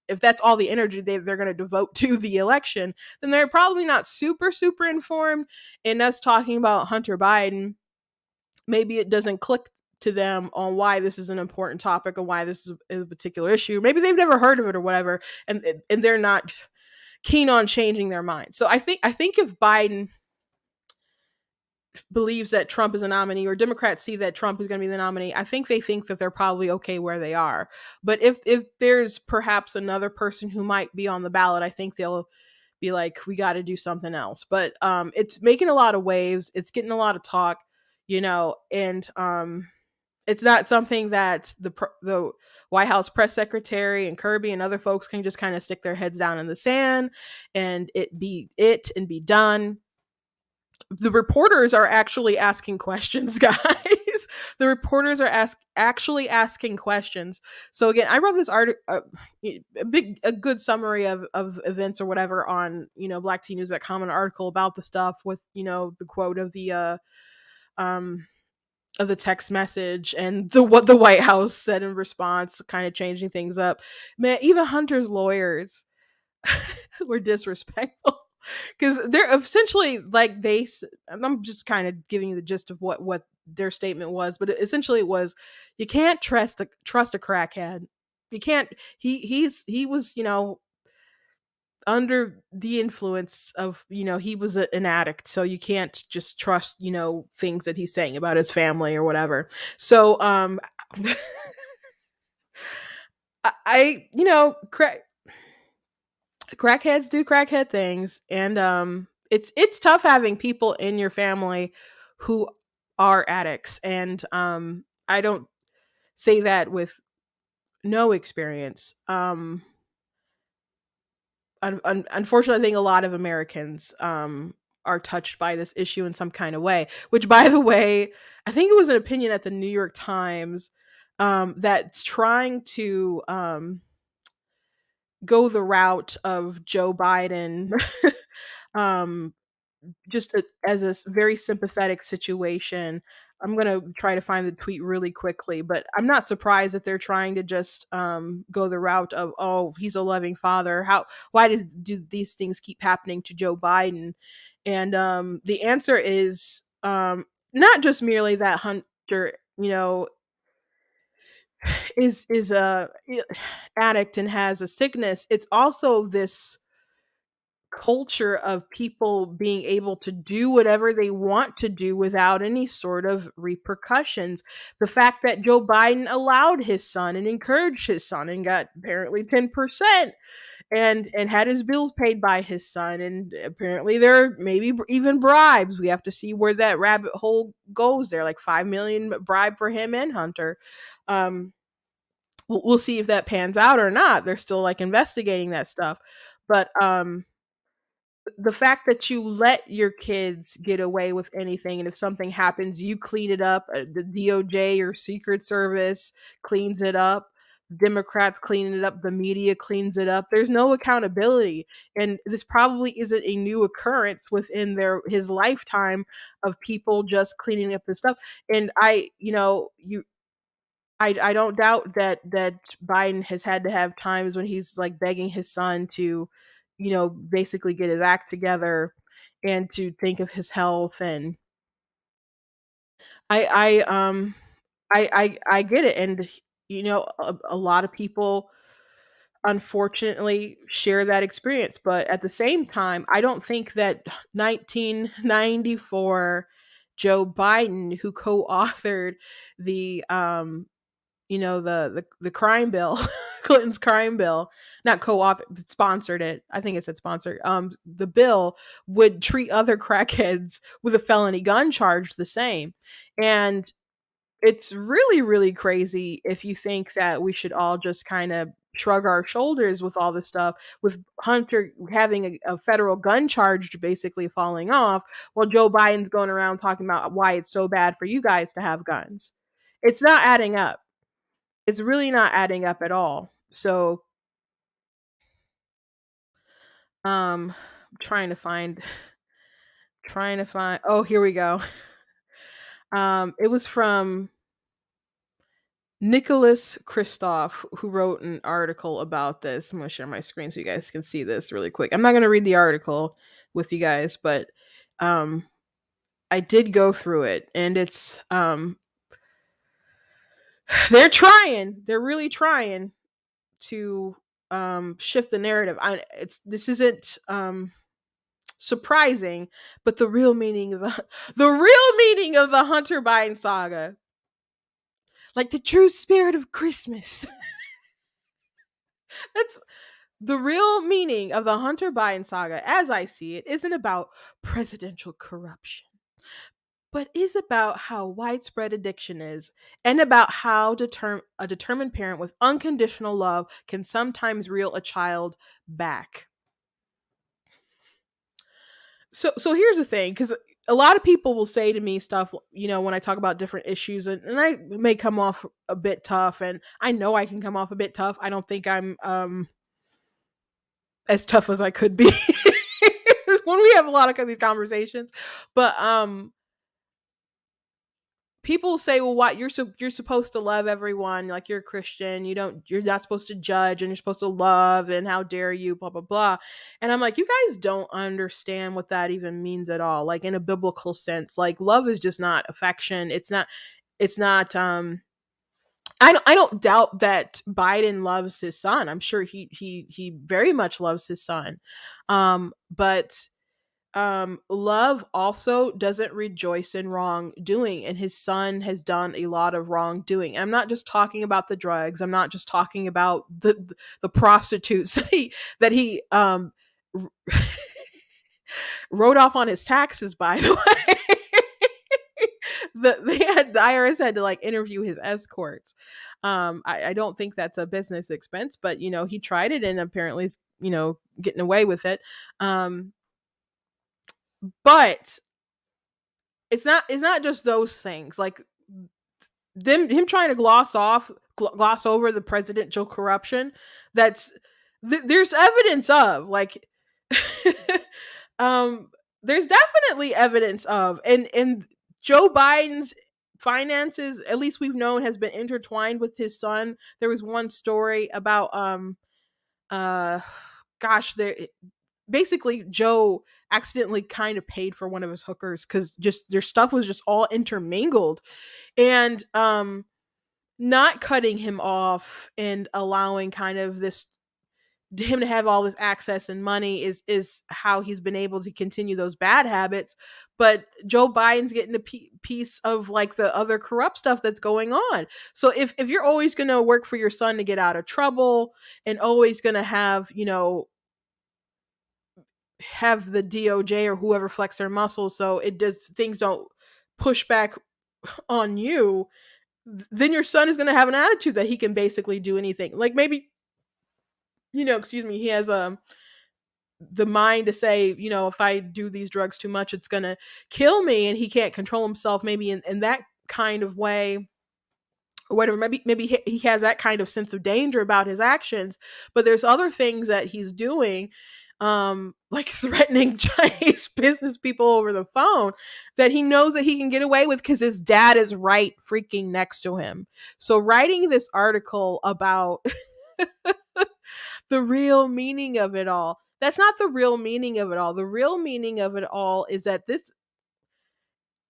all the energy they're going to devote to the election, then they're probably not super super informed. And us talking about Hunter Biden, maybe it doesn't click to them on why this is an important topic and why this is a particular issue. Maybe they've never heard of it or whatever, and they're not keen on changing their mind. So I think if Biden believes that Trump is a nominee, or Democrats see that Trump is going to be the nominee, I think they think that they're probably okay where they are. But if there's perhaps another person who might be on the ballot, I think they'll be like, we got to do something else. But it's making a lot of waves. It's getting a lot of talk, and it's not something that the White House press secretary and Kirby and other folks can just kind of stick their heads down in the sand and be done. The reporters are actually asking questions, guys. The reporters are actually asking questions. So again, I wrote this article, a good summary of events or whatever on blacktnews.com, an article about the stuff with the quote of the text message and what the White House said in response, kind of changing things up. Man, even Hunter's lawyers were disrespectful because they're essentially like I'm just kind of giving you the gist of what their statement was, but essentially it was, you can't trust a crackhead. You can't. He was under the influence of he was an addict, so you can't just trust things that he's saying about his family or whatever. So I crackheads do crackhead things, and it's tough having people in your family who are addicts, and I don't say that with no experience. Unfortunately, I think a lot of Americans are touched by this issue in some kind of way. Which, by the way, I think it was an opinion at the New York Times that's trying to go the route of Joe Biden, um, as a very sympathetic situation. I'm gonna try to find the tweet really quickly, but I'm not surprised that they're trying to just go the route of, oh, he's a loving father. Why do these things keep happening to Joe Biden? And the answer is not just merely that Hunter, is a addict and has a sickness. It's also this culture of people being able to do whatever they want to do without any sort of repercussions. The fact that Joe Biden allowed his son and encouraged his son and got apparently 10% and had his bills paid by his son, and apparently there are maybe even bribes. We have to see where that rabbit hole goes there, like 5 million bribe for him and Hunter. um we'll see if that pans out or not. They're still like investigating that stuff. But the fact that you let your kids get away with anything, and if something happens you clean it up, the DOJ or Secret Service cleans it up, Democrats clean it up, the media cleans it up, there's no accountability. And this probably isn't a new occurrence within his lifetime of people just cleaning up the stuff. And I don't doubt that Biden has had to have times when he's like begging his son to, basically get his act together and to think of his health. And I get it. And a lot of people unfortunately share that experience, but at the same time I don't think that 1994 Joe Biden, who co-authored the the crime bill, Clinton's crime bill, not co-author, sponsored it. I think it said sponsored. The bill would treat other crackheads with a felony gun charge the same. And it's really, really crazy if you think that we should all just kind of shrug our shoulders with all this stuff, with Hunter having a federal gun charge basically falling off, while Joe Biden's going around talking about why it's so bad for you guys to have guns. It's not adding up. It's really not adding up at all. So, um, trying to find. Oh, here we go. It was from Nicholas Kristoff, who wrote an article about this. I'm going to share my screen so you guys can see this really quick. I'm not going to read the article with you guys, but um, I did go through it, and it's they're trying. They're really trying to shift the narrative. This isn't surprising, but the real meaning of the Hunter Biden saga, like the true spirit of Christmas. That's the real meaning of the Hunter Biden saga, as I see it, isn't about presidential corruption, but is about how widespread addiction is, and about how a determined parent with unconditional love can sometimes reel a child back. So here's the thing, because a lot of people will say to me stuff, when I talk about different issues, and I may come off a bit tough, and I know I can come off a bit tough. I don't think I'm as tough as I could be when we have a lot of these conversations. But people say, well, what, you're supposed to love everyone, like you're a Christian, you're not supposed to judge, and you're supposed to love, and how dare you, blah blah blah. And I'm like, you guys don't understand what that even means at all, like in a biblical sense. Like, love is just not affection. It's not I don't doubt that Biden loves his son. I'm sure he very much loves his son. But love also doesn't rejoice in wrongdoing, and his son has done a lot of wrongdoing. I'm not just talking about the drugs. I'm not just talking about the prostitutes that he wrote off on his taxes, by the way. the IRS had to like interview his escorts. I don't think that's a business expense, but he tried it and apparently is getting away with it. But it's not just those things like him trying to gloss over the presidential corruption. That's there's evidence of like um there's definitely evidence of, and Joe Biden's finances, at least we've known, has been intertwined with his son. There was one story about uh gosh, there basically Joe accidentally kind of paid for one of his hookers because just their stuff was just all intermingled. And not cutting him off and allowing kind of this him to have all this access and money is how he's been able to continue those bad habits. But Joe Biden's getting a piece of like the other corrupt stuff that's going on. So if you're always going to work for your son to get out of trouble and always going to have the DOJ or whoever flex their muscles so it does things don't push back on you, then your son is going to have an attitude that he can basically do anything. Like maybe, excuse me, he has the mind to say, if I do these drugs too much, it's going to kill me, and he can't control himself maybe in that kind of way or whatever. Maybe he has that kind of sense of danger about his actions, but there's other things that he's doing, like threatening Chinese business people over the phone, that he knows that he can get away with because his dad is right freaking next to him. So writing this article about the real meaning of it all, that's not the real meaning of it all. The real meaning of it all is that this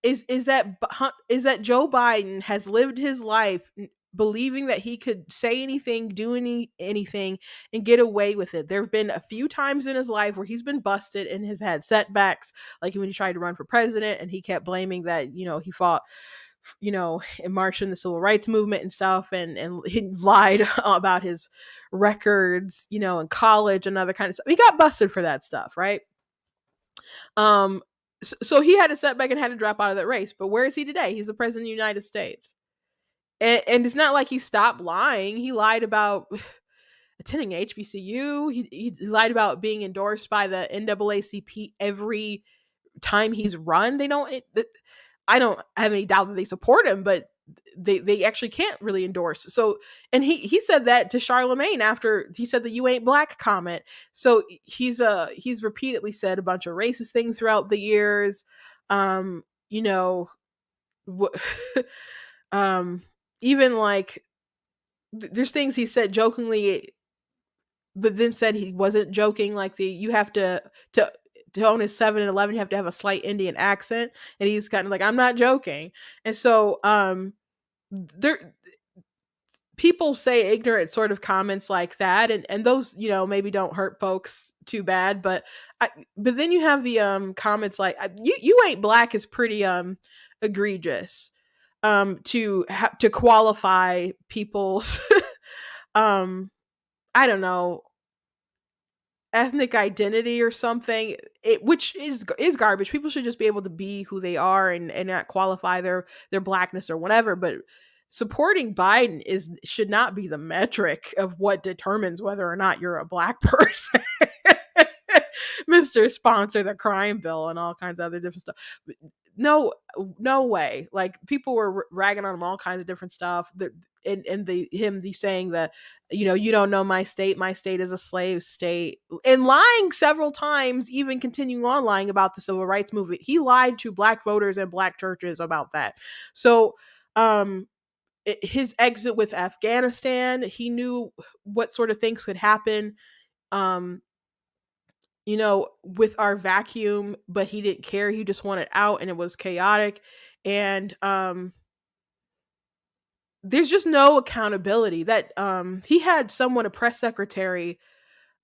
is that Joe Biden has lived his life believing that he could say anything, do anything, and get away with it. There have been a few times in his life where he's been busted and has had setbacks, like when he tried to run for president and he kept blaming that he fought in March in the civil rights movement and stuff, and he lied about his records, in college and other kind of stuff. He got busted for that stuff, right? So he had a setback and had to drop out of that race. But where is he today? He's the president of the United States. And it's not like he stopped lying. He lied about attending HBCU. He lied about being endorsed by the NAACP every time he's run. I don't have any doubt that they support him, but they actually can't really endorse. So, and he said that to Charlemagne after he said the "you ain't black" comment. So he's repeatedly said a bunch of racist things throughout the years. You know, um, even like there's things he said jokingly, but then said he wasn't joking. Like you have to to own his 7-Eleven, you have to have a slight Indian accent, and he's kind of like, I'm not joking. And so there people say ignorant sort of comments like that, and those maybe don't hurt folks too bad, but then you have the comments like you ain't black is pretty egregious to qualify people's um I don't know, ethnic identity or something, which is garbage. People should just be able to be who they are and not qualify their blackness or whatever. But supporting Biden should not be the metric of what determines whether or not you're a black person. Mr. Sponsor the crime bill and all kinds of other different stuff. No, no way. Like people were ragging on him all kinds of different stuff. And the saying that you don't know my state. My state is a slave state, and lying several times, even continuing on lying about the civil rights movement. He lied to black voters and black churches about that. So, his exit with Afghanistan, he knew what sort of things could happen. Um, with our vacuum, but he didn't care. He just wanted out, and it was chaotic. And there's just no accountability. That he had someone, a press secretary,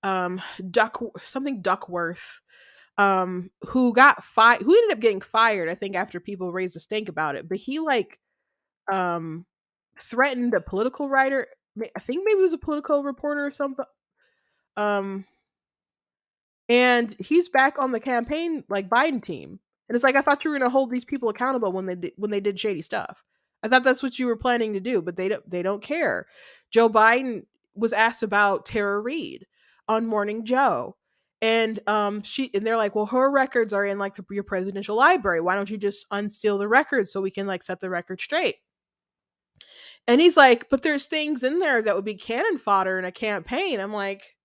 Duckworth, who ended up getting fired, I think, after people raised a stink about it. But he like um threatened a political writer. I think maybe it was a political reporter or something. Um and he's back on the campaign like Biden team. And it's like, I thought you were going to hold these people accountable when they did shady stuff. I thought that's what you were planning to do, but they don't care. Joe Biden was asked about Tara Reid on Morning Joe. And they're like, well, her records are in like your presidential library. Why don't you just unseal the records so we can like set the record straight? And he's like, but there's things in there that would be cannon fodder in a campaign. I'm like,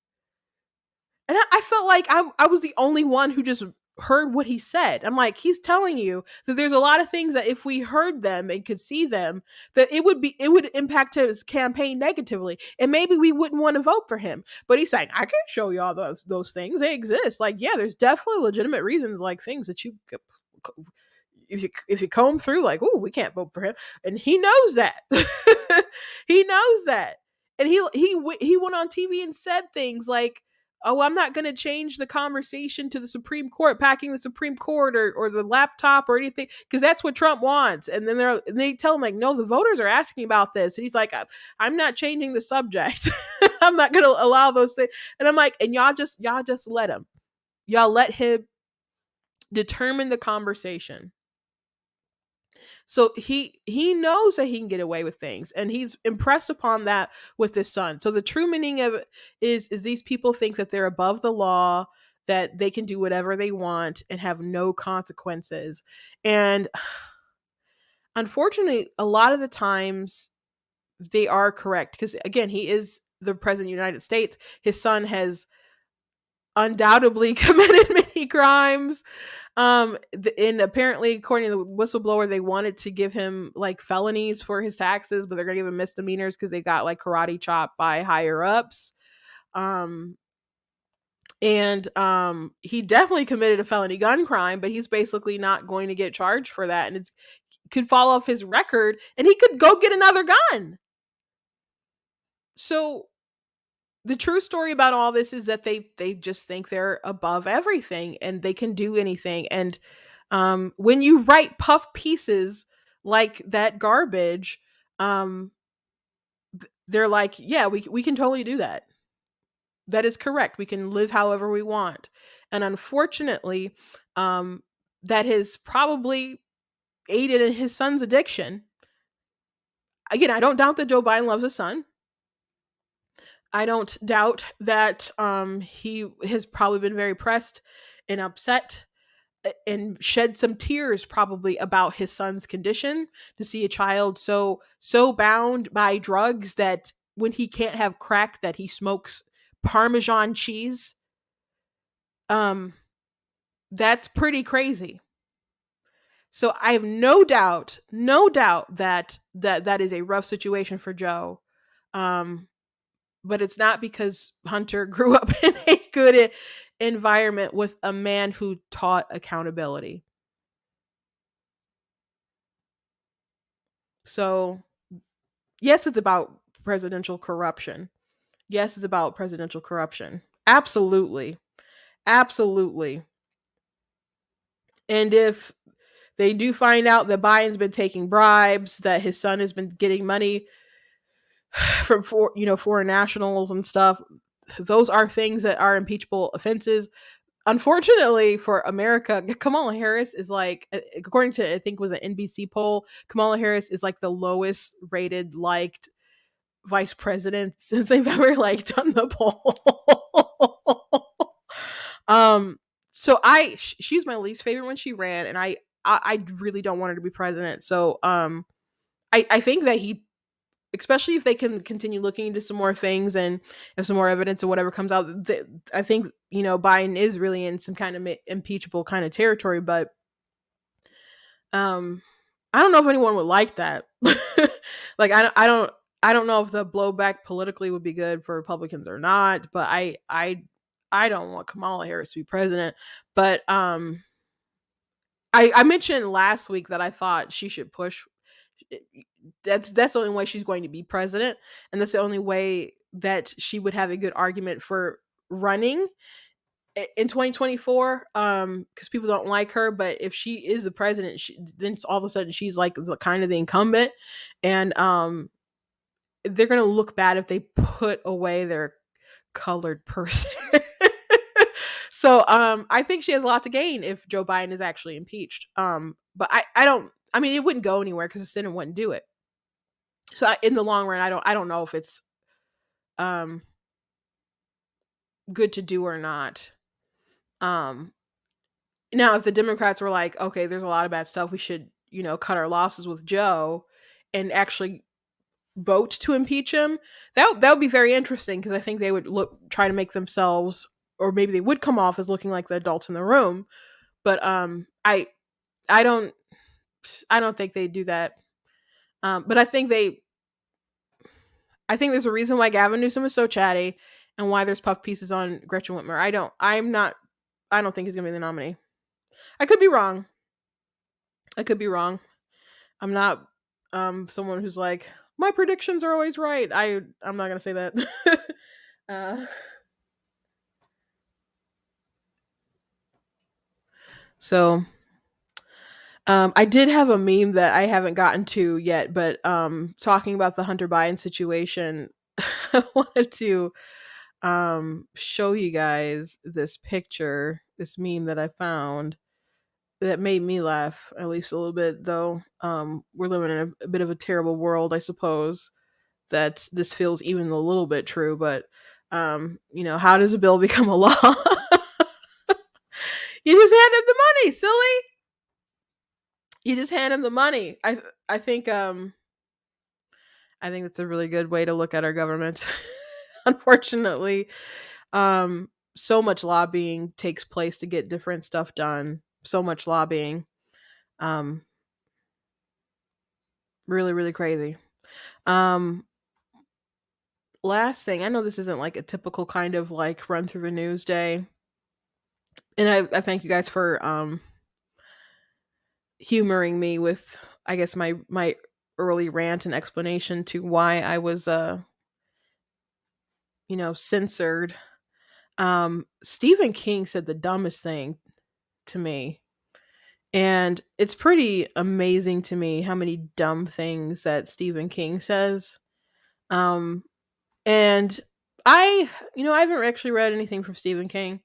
and I felt like I was the only one who just heard what he said. I'm like, he's telling you that there's a lot of things that if we heard them and could see them, that it would impact his campaign negatively, and maybe we wouldn't want to vote for him. But he's saying, I can't show you all those things. They exist. Like, yeah, there's definitely legitimate reasons, like things that you if you comb through, like, oh, we can't vote for him, and he knows that. He knows that, and he went on TV and said things like, "Oh, I'm not going to change the conversation to the Supreme Court, packing the Supreme Court or the laptop or anything, because that's what Trump wants." And then they tell him like, "No, the voters are asking about this," and he's like, "I'm not changing the subject. I'm not going to allow those things." And I'm like, and y'all just let him. Y'all let him determine the conversation. So he knows that he can get away with things, and he's impressed upon that with his son. So the true meaning of it is these people think that they're above the law, that they can do whatever they want and have no consequences. And unfortunately, a lot of the times they are correct, because again, he is the president of the United States. His son has undoubtedly committed many crimes. And apparently, according to the whistleblower, they wanted to give him like felonies for his taxes, but they're gonna give him misdemeanors because they got like karate chopped by higher ups. Um, and he definitely committed a felony gun crime, but he's basically not going to get charged for that, and it's could fall off his record, and he could go get another gun. So the true story about all this is that they just think they're above everything and they can do anything. And when you write puff pieces like that garbage, um, they're like, yeah, we can totally do that. That is correct. We can live however we want. And unfortunately, um, that has probably aided in his son's addiction. Again, I don't doubt that Joe Biden loves his son. I don't doubt that he has probably been very pressed and upset and shed some tears probably about his son's condition, to see a child so bound by drugs that when he can't have crack, that he smokes Parmesan cheese. Um, that's pretty crazy. So I have no doubt that that is a rough situation for Joe. Um, but it's not because Hunter grew up in a good environment with a man who taught accountability. So, yes, it's about presidential corruption. Yes, it's about presidential corruption. Absolutely. Absolutely. And if they do find out that Biden's been taking bribes, that his son has been getting money from foreign nationals and stuff, those are things that are impeachable offenses. Unfortunately for America, Kamala Harris is like, according to I think it was an NBC poll, Kamala Harris is like the lowest rated liked vice president since they've ever like done the poll. um, so she's my least favorite when she ran, and I really don't want her to be president. So I think that he, especially if they can continue looking into some more things and if some more evidence or whatever comes out, I think Biden is really in some kind of impeachable kind of territory. But um, I don't know if anyone would like that. Like I don't know if the blowback politically would be good for Republicans or not. But I don't want Kamala Harris to be president. But I mentioned last week that I thought she should push. That's the only way she's going to be president, and that's the only way that she would have a good argument for running in 2024, because people don't like her. But if she is the president, then all of a sudden she's like the kind of the incumbent, and they're gonna look bad if they put away their colored person. So I think she has a lot to gain if Joe Biden is actually impeached. But I don't. I mean, it wouldn't go anywhere because the Senate wouldn't do it. So in the long run, I don't know if it's um good to do or not. Um, Now, if the Democrats were like, okay, there's a lot of bad stuff, we should, cut our losses with Joe, and actually vote to impeach him, that would be very interesting because I think they would try to make themselves, or maybe they would come off as looking like the adults in the room. But I don't I don't think they do that. But I think there's a reason why Gavin Newsom is so chatty and why there's puff pieces on Gretchen Whitmer. I don't think he's gonna be the nominee. I could be wrong. I could be wrong. I'm not someone who's like my predictions are always right. I'm not gonna say that. uh, so I did have a meme that I haven't gotten to yet, but talking about the Hunter Biden situation, I wanted to show you guys this picture, this meme that I found that made me laugh at least a little bit. Though we're living in a bit of a terrible world, I suppose that this feels even a little bit true. But how does a bill become a law? You just hand him the money, silly. You just hand him the money. I think I think that's a really good way to look at our government. Unfortunately, so much lobbying takes place to get different stuff done. So much lobbying. Um, Really, really crazy. Um, Last thing, I know this isn't like a typical kind of like run through the news day, and I thank you guys for humoring me with, I guess, my early rant and explanation to why I was censored. Stephen King said the dumbest thing to me. And it's pretty amazing to me how many dumb things that Stephen King says. Um and I haven't actually read anything from Stephen King,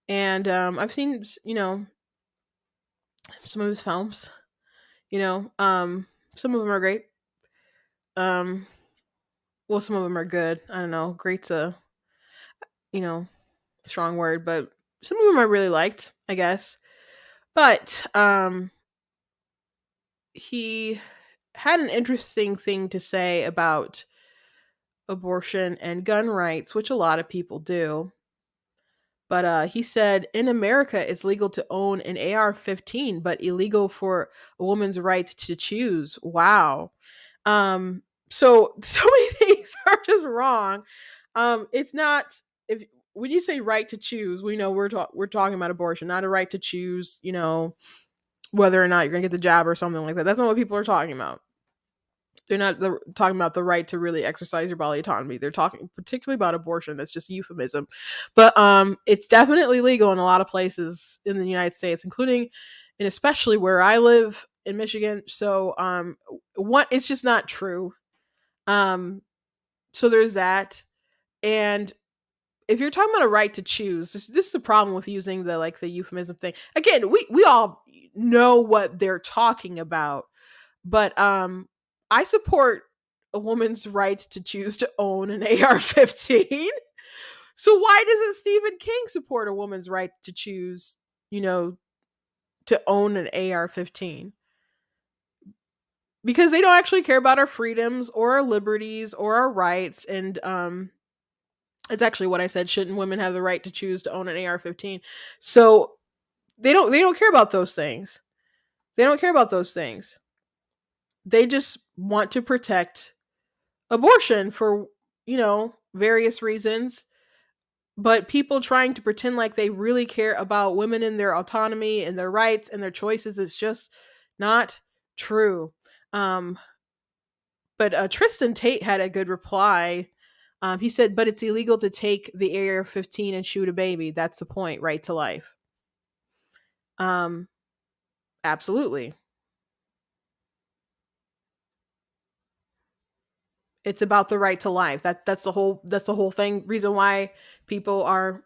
and I've seen some of his films. Some of them are great. Um well, some of them are good. I don't know. Great's a, you know, strong word, but some of them I really liked, I guess. But he had an interesting thing to say about abortion and gun rights, which a lot of people do. But he said in America, it's legal to own an AR-15, but illegal for a woman's right to choose. Wow. So many things are just wrong. It's not, if when you say right to choose, we know we're talking about abortion, not a right to choose. Whether or not you're gonna get the job or something like that. That's not what people are talking about. They're not talking about the right to really exercise your bodily autonomy. They're talking particularly about abortion. That's just euphemism. But it's definitely legal in a lot of places in the United States, including and especially where I live in Michigan. So what it's just not true. Um so there's that. And if you're talking about a right to choose, this is the problem with using the euphemism thing. Again, we all know what they're talking about, but I support a woman's right to choose to own an AR-15. So why doesn't Stephen King support a woman's right to choose, you know, to own an AR-15? Because they don't actually care about our freedoms or our liberties or our rights. And it's actually what I said, shouldn't women have the right to choose to own an AR-15? So they don't care about those things. They don't care about those things. They just want to protect abortion for, various reasons. But people trying to pretend like they really care about women and their autonomy and their rights and their choices is just not true. Um, but Tristan Tate had a good reply. He said, but it's illegal to take the AR-15 and shoot a baby. That's the point, right to life. Um, Absolutely. It's about the right to life. That's the whole thing. Reason why people are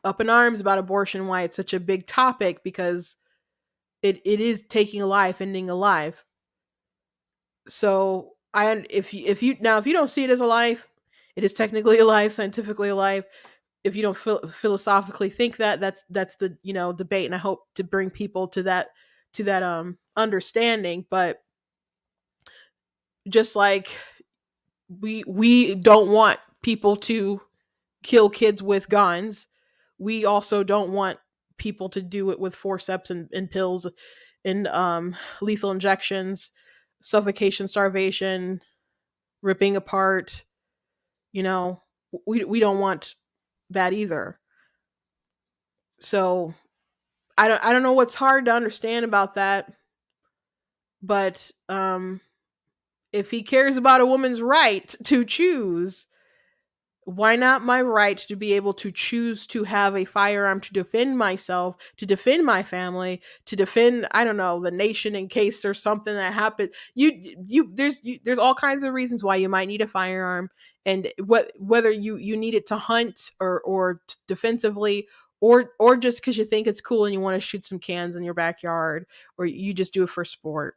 up in arms about abortion, why it's such a big topic, because it is taking a life, ending a life. So if you don't see it as a life, it is technically a life, scientifically a life. If you don't philosophically think that, that's the debate, and I hope to bring people to that understanding. But just like we don't want people to kill kids with guns, we also don't want people to do it with forceps and pills and lethal injections, suffocation, starvation, ripping apart. You know, we don't want that either. So I don't know what's hard to understand about that, but if he cares about a woman's right to choose, why not my right to be able to choose to have a firearm to defend myself, to defend my family, to defend, I don't know, the nation in case there's something that happens. There's all kinds of reasons why you might need a firearm, and whether you need it to hunt or defensively, or just because you think it's cool and you want to shoot some cans in your backyard, or you just do it for sport.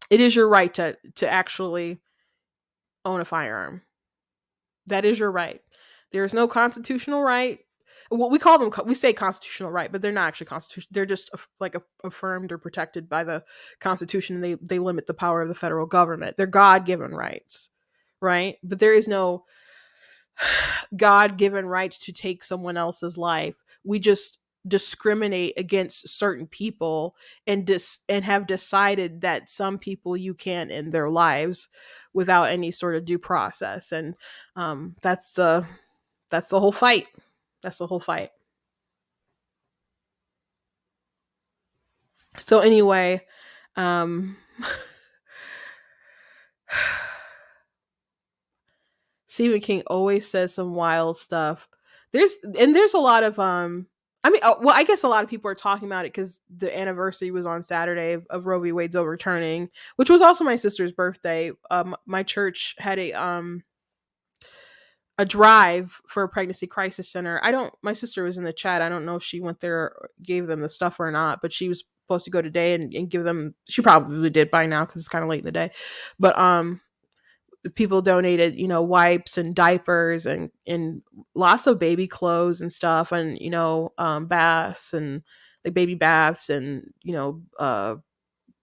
It is your right to actually own a firearm. That is your right. There is no constitutional right. Well, we call them, we say constitutional right, but they're not actually constitutional. They're just like affirmed or protected by the Constitution. And they limit the power of the federal government. They're God given rights, right? But there is no God given right to take someone else's life. We just discriminate against certain people and have decided that some people you can't end their lives without any sort of due process. And that's the whole fight. That's the whole fight. So anyway, um Stephen King always says some wild stuff. There's a lot of I mean, well, I guess a lot of people are talking about it because the anniversary was on Saturday of Roe v. Wade's overturning, which was also my sister's birthday. My church had a drive for a pregnancy crisis center. I don't. My sister was in the chat. I don't know if she went there, or gave them the stuff or not, but she was supposed to go today and give them. She probably did by now because it's kind of late in the day, but people donated, wipes and diapers and lots of baby clothes and stuff, and baths and like baby baths and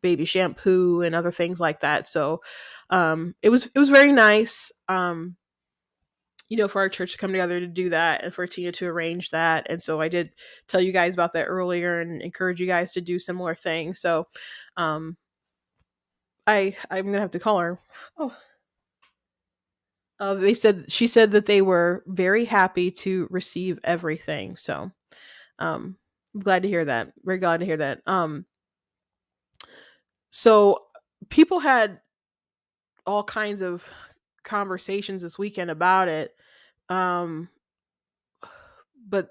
baby shampoo and other things like that. So it was very nice, for our church to come together to do that, and for Tina to arrange that. And so I did tell you guys about that earlier and encourage you guys to do similar things. So um I'm gonna have to call her. Oh, she said that they were very happy to receive everything. So I'm glad to hear that. Very glad to hear that. So people had all kinds of conversations this weekend about it. Um, but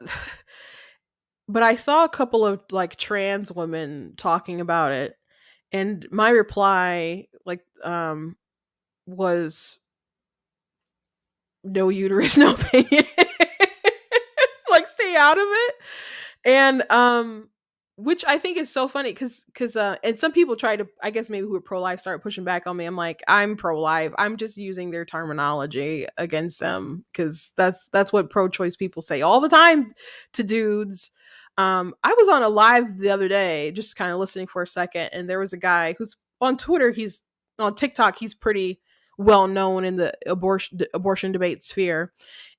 but I saw a couple of like trans women talking about it, and my reply was no uterus, no opinion. Like stay out of it. And which I think is so funny because and some people try to, I guess maybe who are pro-life, start pushing back on me. I'm like, I'm pro-life, I'm just using their terminology against them, because that's what pro-choice people say all the time to dudes. I was on a live the other day just kind of listening for a second, and there was a guy who's on Twitter, he's on TikTok, he's pretty well known in the abortion debate sphere,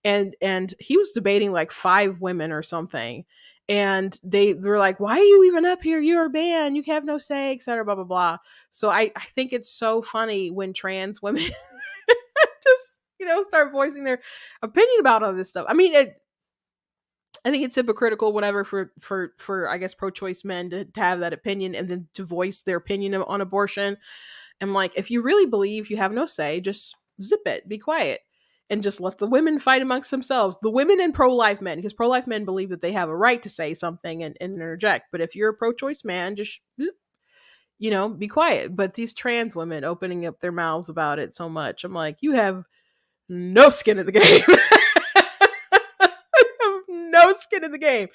and he was debating like five women or something, and they were like, why are you even up here, you're banned, you have no say, etc., blah blah blah. So I think it's so funny when trans women just start voicing their opinion about all this stuff. I mean, I think it's hypocritical whenever for I guess pro-choice men to have that opinion and then to voice their opinion on abortion. I'm like, if you really believe you have no say, just zip it, be quiet, and just let the women fight amongst themselves. The women and pro-life men, because pro-life men believe that they have a right to say something and interject. But if you're a pro-choice man, just be quiet. But these trans women opening up their mouths about it so much, I'm like, you have no skin in the game. No skin in the game.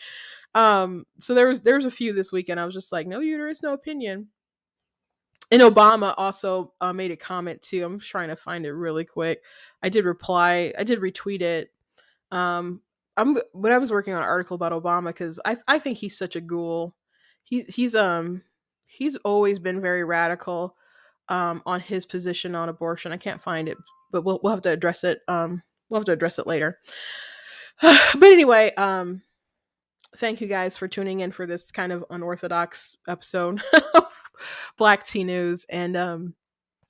So there was a few this weekend. I was just like, no uterus, no opinion. And Obama also made a comment too. I'm just trying to find it really quick. I did reply. I did retweet it. Um, but I was working on an article about Obama because I think he's such a ghoul. He's always been very radical on his position on abortion. I can't find it, but we'll have to address it. We'll have to address it later. But anyway, thank you guys for tuning in for this kind of unorthodox episode of Black Tea News, and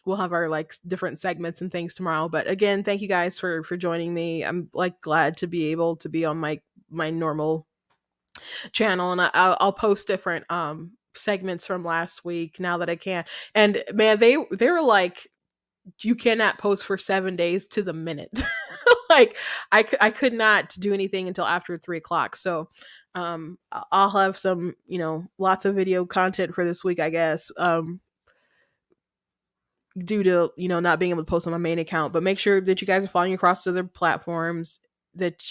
we'll have our like different segments and things tomorrow. But again, thank you guys for joining me. I'm like glad to be able to be on my normal channel, and I'll post different segments from last week now that I can. And man, they were like, you cannot post for 7 days to the minute. Like I could not do anything until after 3 o'clock. So I'll have some, lots of video content for this week, I guess. Due to not being able to post on my main account, but make sure that you guys are following across other platforms, that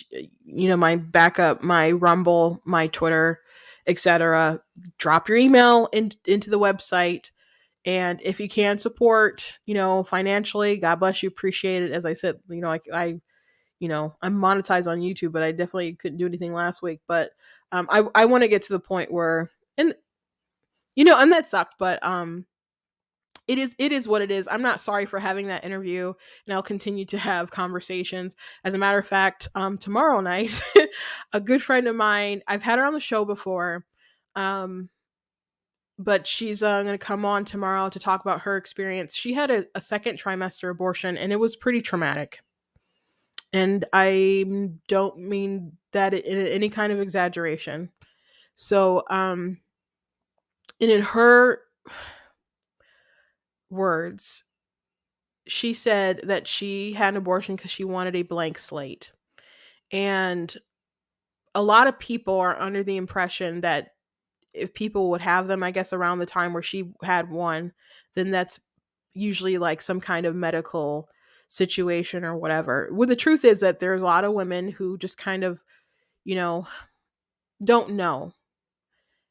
my backup, my Rumble, my Twitter, etc. Drop your email into the website, and if you can support financially, God bless you, appreciate it. As I said, I'm monetized on YouTube, but I definitely couldn't do anything last week. But I want to get to the point where, and and that sucked, but it is what it is. I'm not sorry for having that interview, and I'll continue to have conversations. As a matter of fact, tomorrow night, a good friend of mine, I've had her on the show before, um, but she's going to come on tomorrow to talk about her experience. She had a second trimester abortion, and it was pretty traumatic. And I don't mean that in any kind of exaggeration. So, and in her words, she said that she had an abortion because she wanted a blank slate. And a lot of people are under the impression that if people would have them, I guess, around the time where she had one, then that's usually like some kind of medical situation or whatever. Well, the truth is that there's a lot of women who just kind of, you know, don't know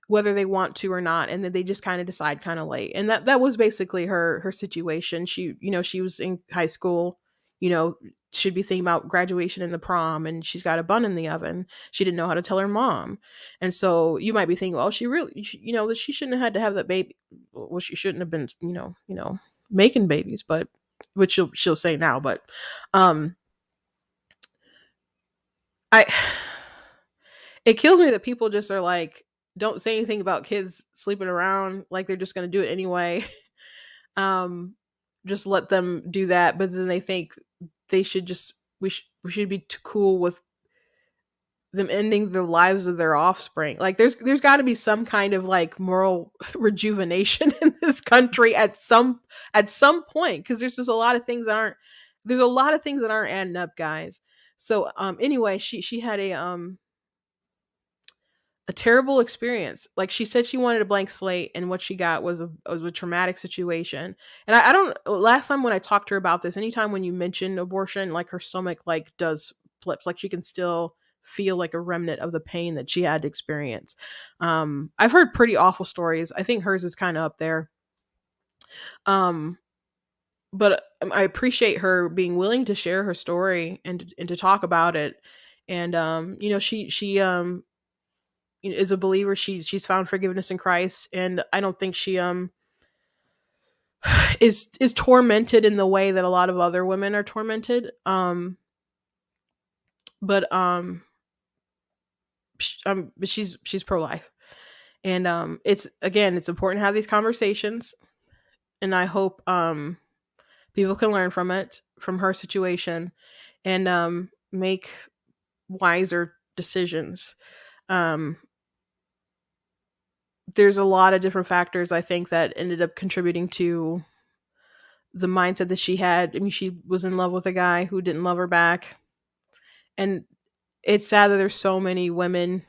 whether they want to or not, and then they just kind of decide kind of late. And that was basically her situation. She was in high school, you know should be thinking about graduation and the prom, and she's got a bun in the oven. She didn't know how to tell her mom. And so you might be thinking, well, that she shouldn't have had to have that baby. Well, she shouldn't have been, making babies, but which she'll say now. But um I it kills me that people just are like, don't say anything about kids sleeping around, like they're just going to do it anyway. um just let them do that, but then they think they should just we should be too cool with them ending the lives of their offspring. Like there's got to be some kind of like moral rejuvenation in this country at some point, because there's just a lot of things that aren't there's a lot of things that aren't adding up, guys. So anyway, she had a terrible experience. Like she said, she wanted a blank slate, and what she got was a traumatic situation. And I don't. Last time when I talked to her about this, anytime when you mention abortion, like her stomach like does flips, like she can still feel like a remnant of the pain that she had to experience. I've heard pretty awful stories. I think hers is kind of up there. Um, but I appreciate her being willing to share her story and to talk about it. And she is a believer. She's found forgiveness in Christ, and I don't think she is tormented in the way that a lot of other women are tormented. But she's pro life, and it's important to have these conversations, and I hope people can learn from her situation, and make wiser decisions. Um, there's a lot of different factors, I think, that ended up contributing to the mindset that she had. I mean, she was in love with a guy who didn't love her back. And it's sad that there's so many women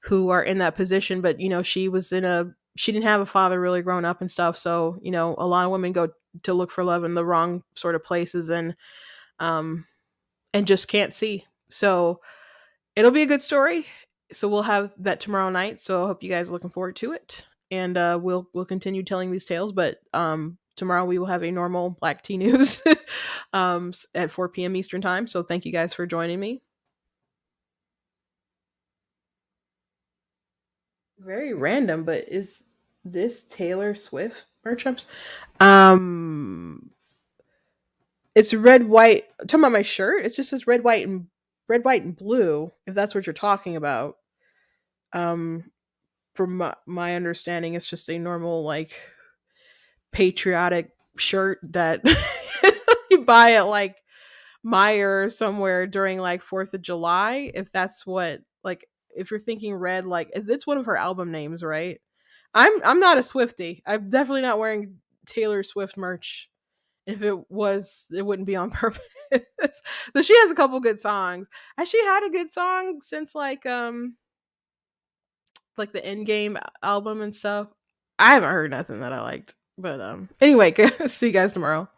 who are in that position, but she didn't have a father really growing up and stuff. So, a lot of women go to look for love in the wrong sort of places, um and just can't see. So it'll be a good story. So we'll have that tomorrow night. So I hope you guys are looking forward to it. And we'll continue telling these tales. But tomorrow we will have a normal Black Tea News at 4 p.m. Eastern time. So thank you guys for joining me. Very random, but is this Taylor Swift merch? Um, it's red, white. Talking about my shirt, it's just this red, white, and blue. If that's what you're talking about. Um, from my understanding, it's just a normal like patriotic shirt that you buy at like Meyer somewhere during like 4th of July. If that's what like if you're thinking red, like it's one of her album names, right? I'm not a Swifty. I'm definitely not wearing Taylor Swift merch. If it was, it wouldn't be on purpose. But she has a couple good songs. Has she had a good song since like the Endgame album and stuff? I haven't heard nothing that I liked. But anyway, see you guys tomorrow.